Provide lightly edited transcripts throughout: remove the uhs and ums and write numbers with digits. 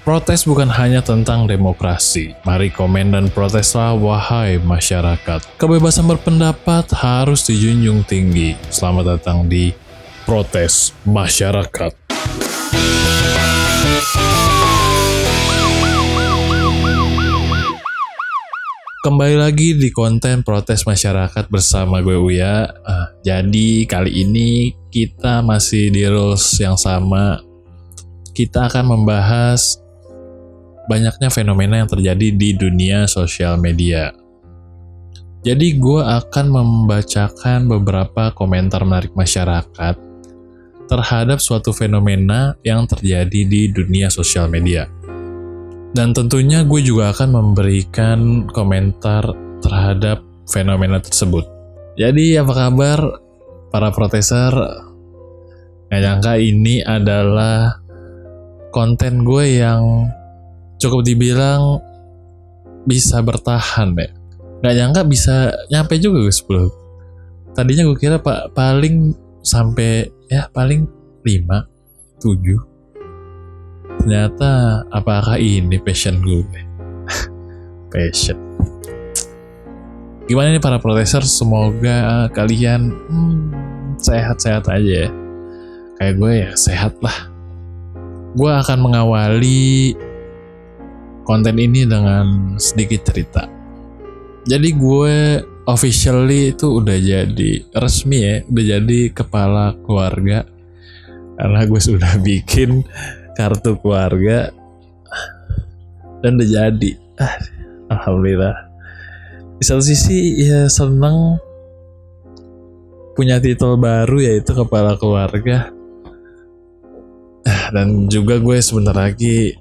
Protes bukan hanya tentang demokrasi. Mari komen dan proteslah wahai masyarakat. Kebebasan berpendapat harus dijunjung tinggi. Selamat datang di Protes Masyarakat. Kembali lagi di konten Protes Masyarakat bersama gue Uya. Jadi kali ini kita masih di rules yang sama. Kita akan membahas banyaknya fenomena yang terjadi di dunia sosial media. Jadi gue akan membacakan beberapa komentar menarik masyarakat terhadap suatu fenomena yang terjadi di dunia sosial media. Dan tentunya gue juga akan memberikan komentar terhadap fenomena tersebut. Jadi apa kabar para proteser? Gak nyangka ini adalah konten gue yang cukup dibilang bisa bertahan ya. Gak nyangka bisa nyampe juga gue 10. Tadinya gue kira paling sampai paling 5, 7. Ternyata apakah ini passion gue? Passion. Gimana nih para proteser? Semoga kalian sehat-sehat aja ya. Kayak gue ya sehat lah. Gue akan mengawali konten ini dengan sedikit cerita. Jadi gue officially itu udah jadi resmi ya, udah jadi kepala keluarga karena gue sudah bikin kartu keluarga dan udah jadi. Alhamdulillah. Di satu sisi ya seneng punya titel baru yaitu kepala keluarga. Dan juga gue sebentar lagi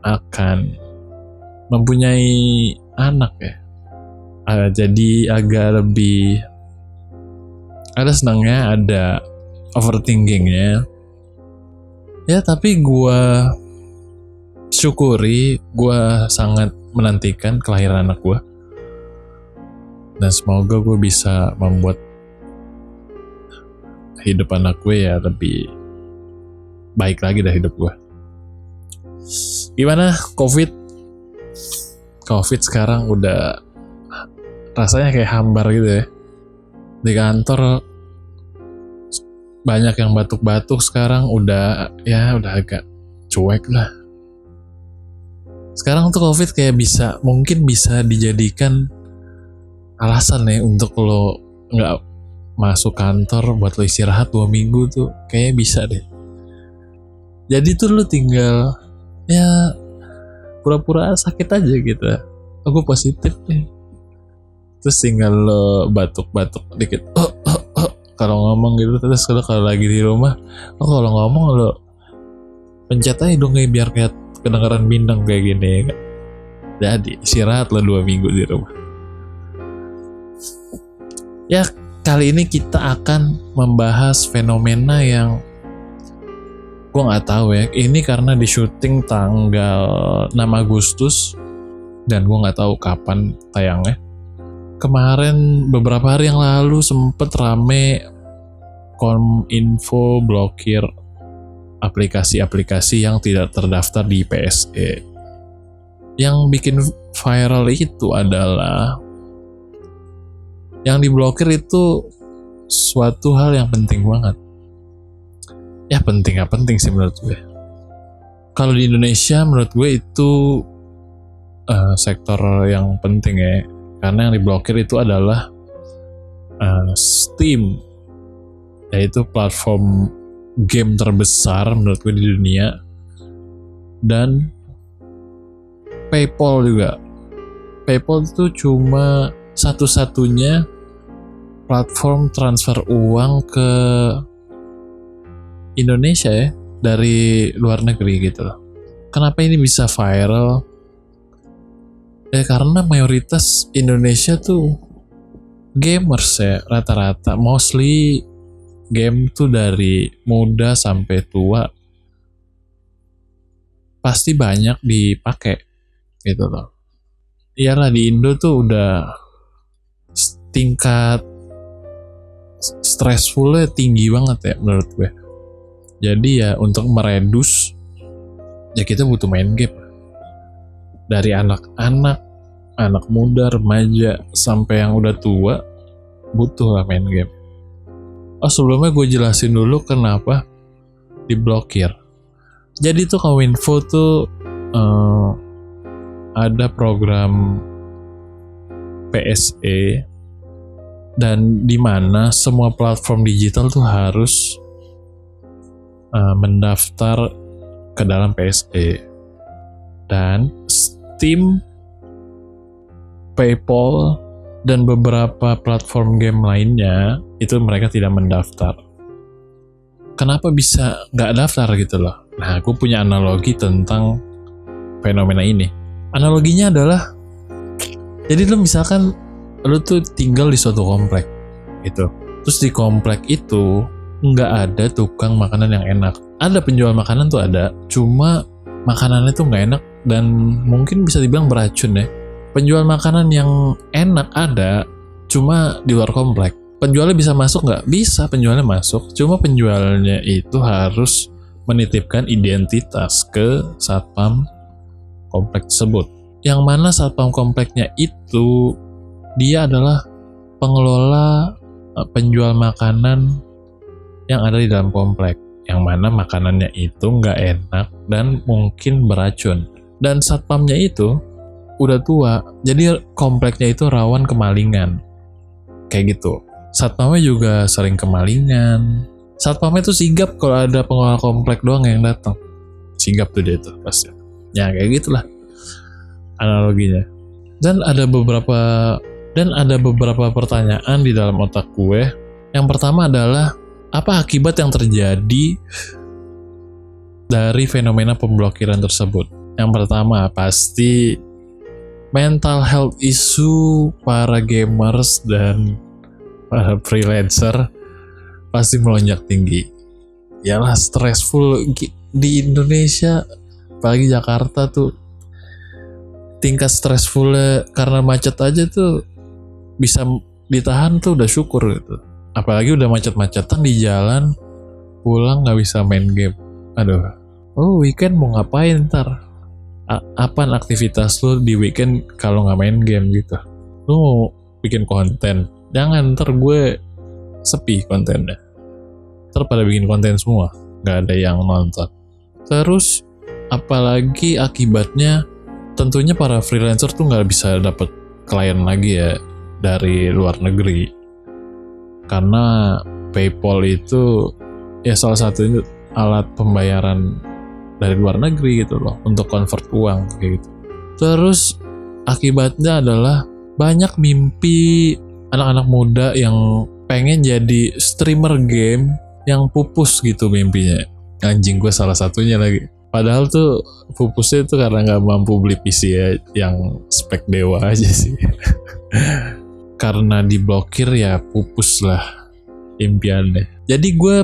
akan mempunyai anak ya. Jadi agak lebih ada senangnya, ada overthinkingnya. Ya tapi gue syukuri, gue sangat menantikan kelahiran anak gue. Dan semoga gue bisa membuat hidup anak gue ya lebih baik lagi dari hidup gue. Gimana COVID sekarang udah rasanya kayak hambar gitu ya. Di kantor banyak yang batuk-batuk sekarang udah agak cuek lah. Sekarang tuh COVID kayak mungkin bisa dijadikan alasan ya untuk lo nggak masuk kantor buat lo istirahat 2 minggu tuh kayaknya bisa deh. Jadi tuh lo tinggal pura-pura sakit aja gitu. Aku positif nih. Terus tinggal lo batuk-batuk dikit. Kalau ngomong gitu. Terus kalau lagi di rumah, kalau ngomong lo pencet aja dong biar kayak kedengaran bintang kayak gini ya kan. Jadi istirahat lo 2 minggu di rumah. Ya kali ini kita akan membahas fenomena yang gue nggak tahu ya, ini karena di syuting tanggal 6 Agustus dan gue nggak tahu kapan tayangnya. Kemarin beberapa hari yang lalu sempet rame Kominfo blokir aplikasi-aplikasi yang tidak terdaftar di PSE. Yang bikin viral itu adalah yang diblokir itu suatu hal yang penting banget. Ya penting sih menurut gue. Kalau di Indonesia menurut gue itu sektor yang penting ya. Karena yang diblokir itu adalah Steam, yaitu platform game terbesar menurut gue di dunia. Dan PayPal juga. PayPal itu cuma satu-satunya platform transfer uang ke Indonesia ya, dari luar negeri gitu loh. Kenapa ini bisa viral? Karena mayoritas Indonesia tuh gamers ya, rata-rata. Mostly game tuh dari muda sampai tua pasti banyak dipakai gitu loh. Iyalah di Indo tuh udah tingkat stressfulnya tinggi banget ya menurut gue. Jadi ya untuk meredus ya kita butuh main game. Dari anak-anak, anak muda, remaja, sampai yang udah tua, butuh lah main game. Sebelumnya gue jelasin dulu kenapa diblokir. Jadi tuh Kominfo tuh ada program PSE, dan di mana semua platform digital tuh harus mendaftar ke dalam PSE. Dan Steam, PayPal, dan beberapa platform game lainnya itu mereka tidak mendaftar. Kenapa bisa nggak daftar gitu loh? Nah, aku punya analogi tentang fenomena ini. Analoginya adalah, jadi lu misalkan lu tuh tinggal di suatu komplek gitu. Terus di komplek itu nggak ada tukang makanan yang enak. Ada penjual makanan tuh ada, cuma makanannya tuh nggak enak dan mungkin bisa dibilang beracun ya. Penjual makanan yang enak ada, cuma di luar komplek. Penjualnya bisa masuk nggak? Bisa, penjualnya masuk. Cuma penjualnya itu harus menitipkan identitas ke satpam komplek tersebut. Yang mana satpam kompleknya itu dia adalah pengelola penjual makanan yang ada di dalam komplek. Yang mana makanannya itu nggak enak dan mungkin beracun. Dan satpamnya itu udah tua, jadi kompleknya itu rawan kemalingan. Kayak gitu. Satpamnya juga sering kemalingan. Satpamnya tuh sigap kalau ada pengelola komplek doang yang datang. Sigap tuh dia tuh pasti. Ya kayak gitulah analoginya. Dan ada beberapa pertanyaan di dalam otak gue. Yang pertama adalah, apa akibat yang terjadi dari fenomena pemblokiran tersebut? Yang pertama pasti mental health issue para gamers dan para freelancer pasti melonjak tinggi. Yalah, stressful di Indonesia, apalagi Jakarta tuh tingkat stressfulnya karena macet aja tuh bisa ditahan tuh udah syukur gitu. Apalagi udah macet-macetan di jalan, pulang nggak bisa main game. Aduh, weekend mau ngapain ntar? Apaan aktivitas lu di weekend kalau nggak main game gitu? Lu mau bikin konten? Jangan, ntar gue sepi kontennya. Ntar pada bikin konten semua, nggak ada yang nonton. Terus, apalagi akibatnya, tentunya para freelancer tuh nggak bisa dapet klien lagi ya dari luar negeri. Karena PayPal itu ya salah satu alat pembayaran dari luar negeri gitu loh, untuk convert uang kayak gitu. Terus akibatnya adalah banyak mimpi anak-anak muda yang pengen jadi streamer game yang pupus gitu mimpinya. Anjing, gue salah satunya lagi. Padahal tuh pupusnya tuh karena nggak mampu beli PC ya, yang spek dewa aja sih. Karena diblokir ya pupus lah impiannya. Jadi gue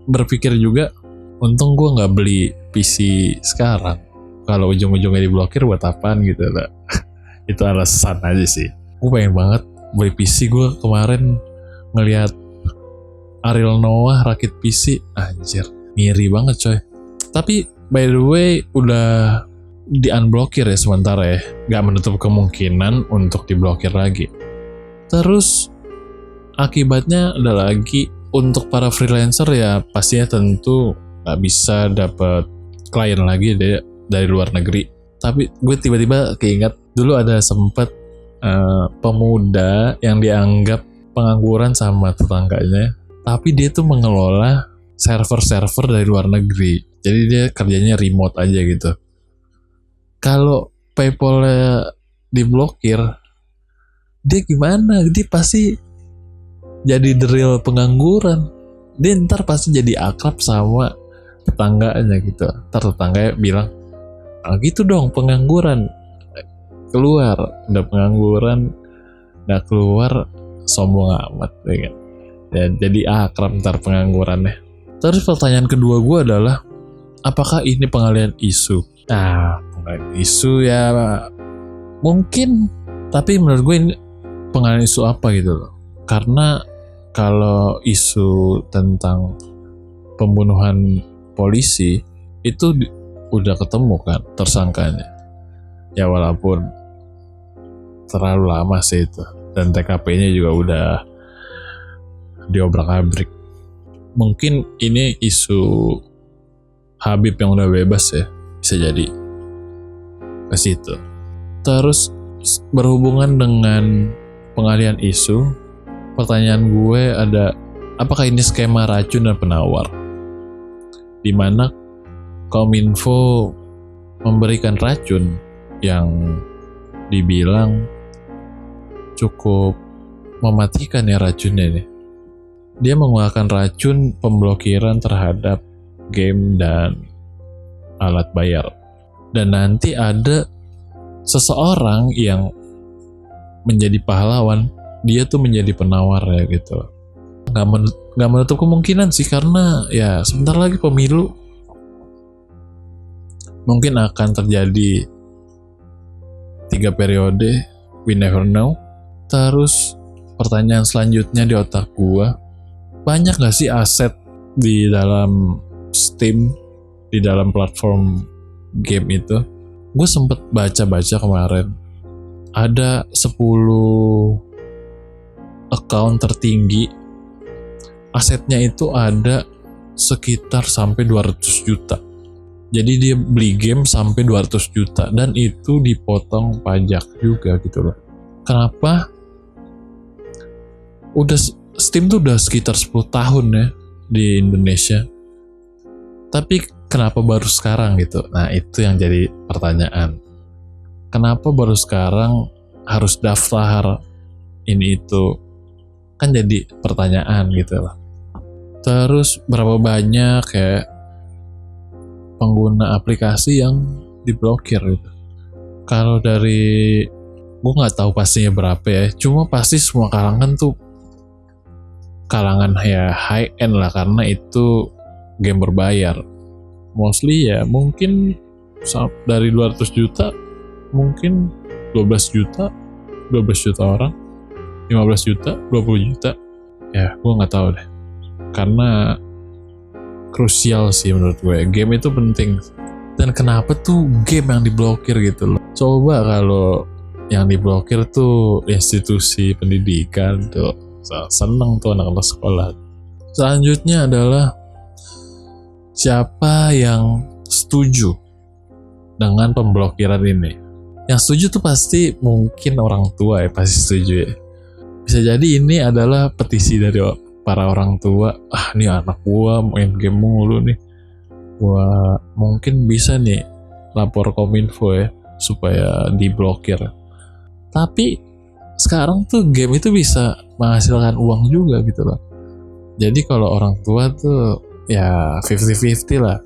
berpikir juga, untung gue nggak beli PC sekarang. Kalau ujung-ujungnya diblokir buat apaan gitu lah. Itu alasan aja sih. Gue pengen banget beli PC. Gue kemarin ngelihat Ariel Noah rakit PC, anjir, ngiri banget coy. Tapi by the way udah di unblokir ya sementara ya, nggak menutup kemungkinan untuk diblokir lagi. Terus akibatnya ada lagi untuk para freelancer ya, pastinya tentu nggak bisa dapat klien lagi deh dari luar negeri. Tapi gue tiba-tiba keinget dulu ada sempet pemuda yang dianggap pengangguran sama tetangganya, tapi dia tuh mengelola server-server dari luar negeri. Jadi dia kerjanya remote aja gitu. Kalau PayPal-nya diblokir, dia gimana? Dia pasti jadi the real pengangguran. Dia ntar pasti jadi akrab sama tetangganya gitu. Ntar tetangganya bilang, gitu dong pengangguran. Keluar, udah pengangguran, udah keluar, sombong amat ya kan? Ya, jadi akrab ntar penganggurannya. Terus pertanyaan kedua gue adalah, apakah ini pengalihan isu? Nah, pengalihan isu ya mungkin, tapi menurut gue ini pengalihan isu apa gitu loh. Karena kalau isu tentang pembunuhan polisi itu udah ketemu kan tersangkanya. Ya walaupun terlalu lama sih itu, dan TKP-nya juga udah diobrak-abrik. Mungkin ini isu Habib yang udah bebas ya, bisa jadi ke situ. Terus berhubungan dengan pengalihan isu, pertanyaan gue ada, apakah ini skema racun dan penawar? Dimana Kominfo memberikan racun yang dibilang cukup mematikan ya racunnya nih. Dia mengeluarkan racun pemblokiran terhadap game dan alat bayar. Dan nanti ada seseorang yang menjadi pahlawan, dia tuh menjadi penawar ya gitu. Gak menutup kemungkinan sih, karena ya sebentar lagi pemilu. Mungkin akan terjadi 3 periode, we never know. Terus pertanyaan selanjutnya di otak gua, banyak gak sih aset di dalam Steam, di dalam platform game itu? Gue sempet baca-baca kemarin, ada 10 account tertinggi, asetnya itu ada sekitar sampai 200 juta. Jadi dia beli game sampai 200 juta, dan itu dipotong pajak juga gitu loh. Kenapa? Steam tuh udah sekitar 10 tahun ya di Indonesia. Tapi kenapa baru sekarang gitu? Nah, itu yang jadi pertanyaan. Kenapa baru sekarang harus daftar ini itu? Kan jadi pertanyaan gitu lah. Terus berapa banyak kayak pengguna aplikasi yang diblokir gitu. Kalau dari gue nggak tahu pastinya berapa ya, cuma pasti semua kalangan tuh kalangan ya high end lah, karena itu game berbayar. Mostly ya mungkin dari 200 juta mungkin 12 juta orang, 15 juta, 20 juta. Ya gue nggak tahu deh, karena krusial sih menurut gue, game itu penting. Dan kenapa tuh game yang diblokir gitu loh? Coba kalau yang diblokir tuh institusi pendidikan tuh, seneng tuh anak-anak sekolah. Selanjutnya adalah siapa yang setuju dengan pemblokiran ini? Yang setuju tuh pasti mungkin orang tua ya, pasti setuju ya. Bisa jadi ini adalah petisi dari para orang tua. Nih anak gua main game mulu nih, gua mungkin bisa nih lapor Kominfo ya supaya diblokir. Tapi sekarang tuh game itu bisa menghasilkan uang juga gitu loh. Jadi kalau orang tua tuh ya 50-50 lah.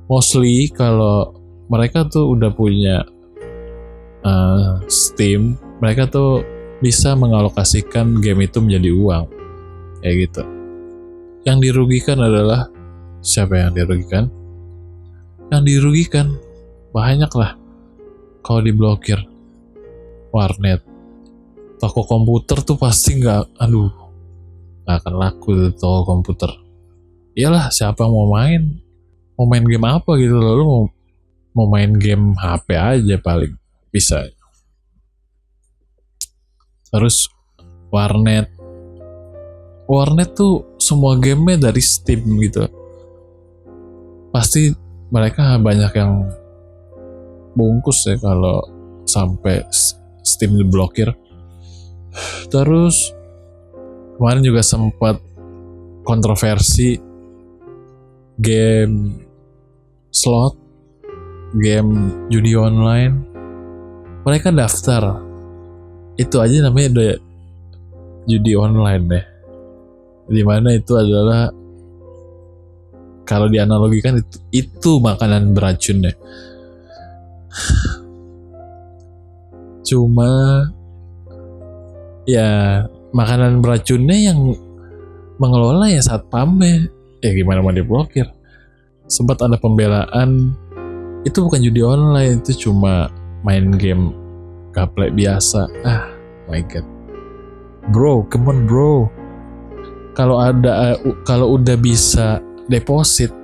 Mostly kalau mereka tuh udah punya Steam, mereka tuh bisa mengalokasikan game itu menjadi uang kayak gitu. Yang dirugikan adalah siapa yang dirugikan? Yang dirugikan banyak lah kalau diblokir. Warnet, toko komputer tuh pasti nggak akan laku tuh toko komputer. Iyalah, siapa yang mau main game apa gitu loh? Lu mau main game HP aja paling bisa. Terus warnet tuh semua gamenya dari Steam gitu. Pasti mereka banyak yang bungkus ya kalau sampai Steam diblokir. Terus kemarin juga sempat kontroversi game slot, game judi online. Mereka daftar, itu aja namanya udah judi online deh. Dimana itu adalah, kalau dianalogikan itu makanan beracun deh. Cuma ya makanan beracunnya yang mengelola ya satpamnya. Ya gimana mau diblokir? Sempat ada pembelaan, itu bukan judi online, itu cuma main game gaplek biasa. My god, bro, come on bro. Kalau udah bisa deposit,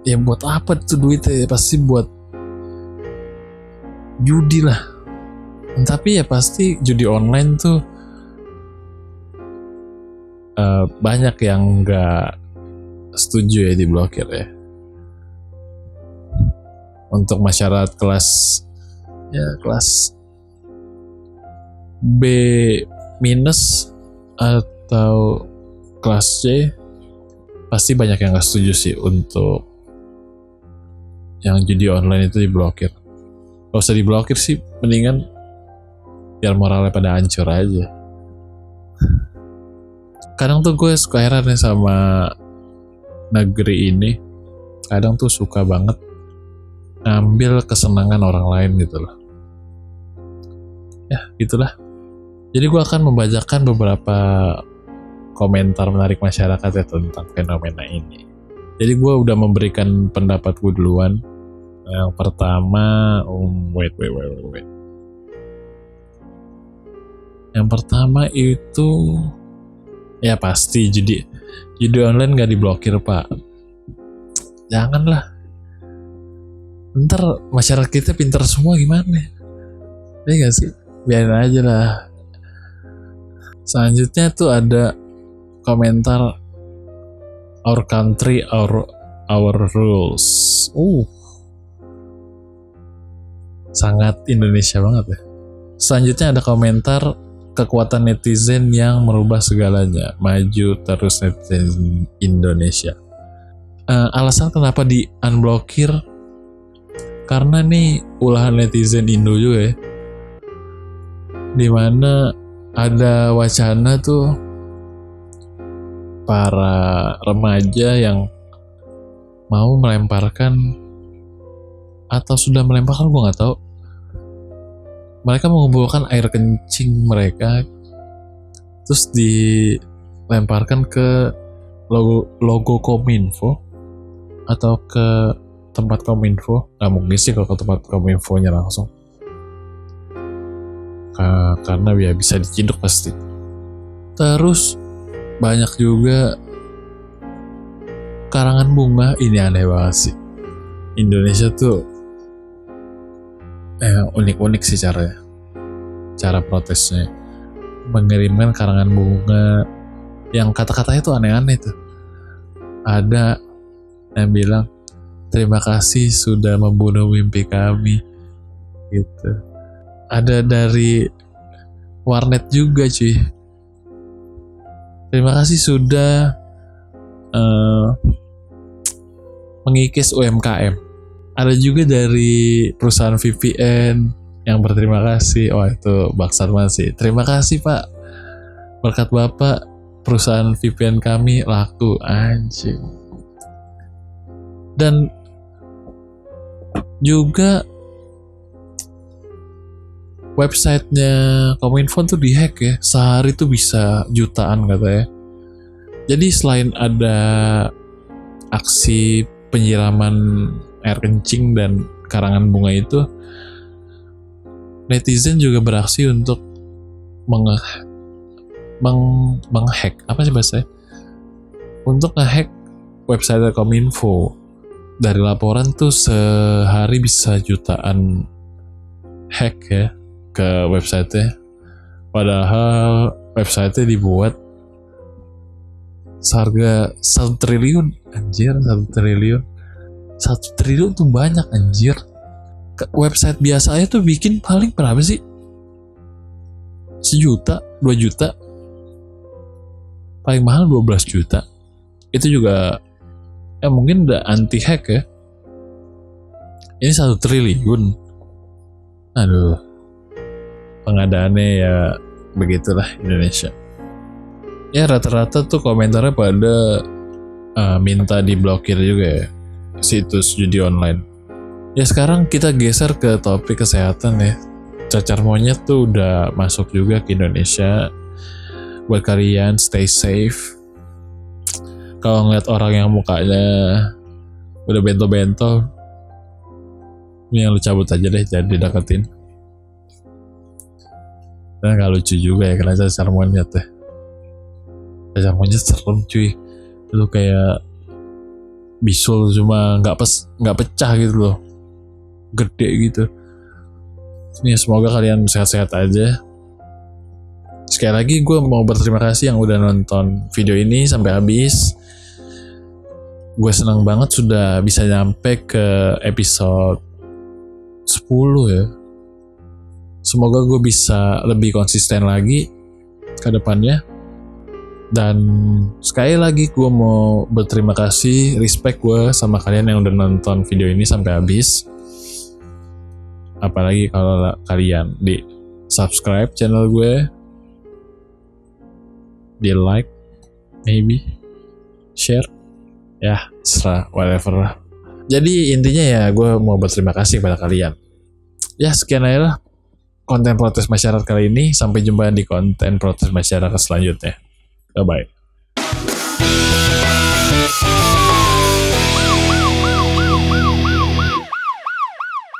Ya buat apa tuh duitnya? Pasti buat judi lah. Tapi ya pasti judi online tuh banyak yang nggak setuju ya diblokir ya. Untuk masyarakat kelas B minus atau kelas C pasti banyak yang nggak setuju sih untuk yang judi online itu diblokir. Gak usah diblokir sih, mendingan biar moralnya pada hancur aja. Kadang tuh gue suka heran nih sama negeri ini. Kadang tuh suka banget ngambil kesenangan orang lain gitu loh. Ya gitulah. Jadi gue akan membacakan beberapa komentar menarik masyarakat ya tentang fenomena ini. Jadi gue udah memberikan pendapat gue duluan. Yang pertama, wait. Yang pertama itu ya pasti judi online gak diblokir pak. Janganlah. Ntar masyarakat kita pintar semua gimana? Ya gak sih? Biarin aja lah. Selanjutnya tuh ada komentar our country, our rules. Sangat Indonesia banget ya. Selanjutnya ada komentar kekuatan netizen yang merubah segalanya. Maju terus netizen Indonesia. Alasan kenapa di unblokir karena nih ulahan netizen Indo juga ya. Dimana ada wacana tuh para remaja yang mau melemparkan atau sudah melemparkan, gue nggak tahu. Mereka mengumpulkan air kencing mereka terus dilemparkan ke logo Kominfo atau ke tempat Kominfo. Nggak mungkin sih kalau ke tempat Kominfo-nya langsung, karena ya bisa diciduk pasti. Terus banyak juga karangan bunga. Ini aneh banget sih. Indonesia tuh unik-unik sih cara protesnya. Mengirimkan karangan bunga yang kata-katanya tuh aneh-aneh tuh. Ada yang bilang terima kasih sudah membunuh mimpi kami gitu. Ada dari warnet juga cuy, terima kasih sudah mengikis UMKM. Ada juga dari perusahaan VPN yang berterima kasih. Oh itu bangsat banget sih. Terima kasih pak, berkat bapak perusahaan VPN kami laku. Anjing. Dan juga websitenya Kominfo tuh dihack ya. Sehari tuh bisa jutaan katanya. Jadi selain ada aksi penyiraman air kencing dan karangan bunga itu, netizen juga beraksi untuk menghack apa sih bahasanya? Untuk ngehack website Kominfo. Dari laporan tuh sehari bisa jutaan hack ya ke website-nya. Padahal website-nya dibuat seharga 1 triliun. Anjir, 1 triliun. 1 triliun tuh banyak anjir. Website biasa aja tuh bikin paling berapa sih? 1 juta, 2 juta. Paling mahal 12 juta. Itu juga mungkin udah anti hack ya. Ini 1 triliun. Aduh. Pengadaannya ya begitulah Indonesia. Ya rata-rata tuh komentarnya pada minta diblokir juga ya situs judi online. Ya sekarang kita geser ke topik kesehatan ya. Cacar monyet tuh udah masuk juga ke Indonesia. Buat kalian stay safe. Kalau ngeliat orang yang mukanya udah bento-bento, ini yang lu cabut aja deh, jangan dideketin. Dan gak lucu juga ya kena cacar monyet ya. Cacar monyet serem cuy. Lu kayak bisul cuma nggak pecah gitu loh, gede gitu. Ini semoga kalian sehat-sehat aja. Sekali lagi gue mau berterima kasih yang udah nonton video ini sampai habis. Gue senang banget sudah bisa nyampe ke episode 10 ya. Semoga gue bisa lebih konsisten lagi ke depannya. Dan sekali lagi gue mau berterima kasih, respect gue sama kalian yang udah nonton video ini sampai habis. Apalagi kalau kalian di subscribe channel gue, di like, maybe share, ya serah, whatever lah. Jadi intinya ya gue mau berterima kasih kepada kalian. Ya sekian aja lah konten protes masyarakat kali ini. Sampai jumpa di konten protes masyarakat selanjutnya. Bye-bye.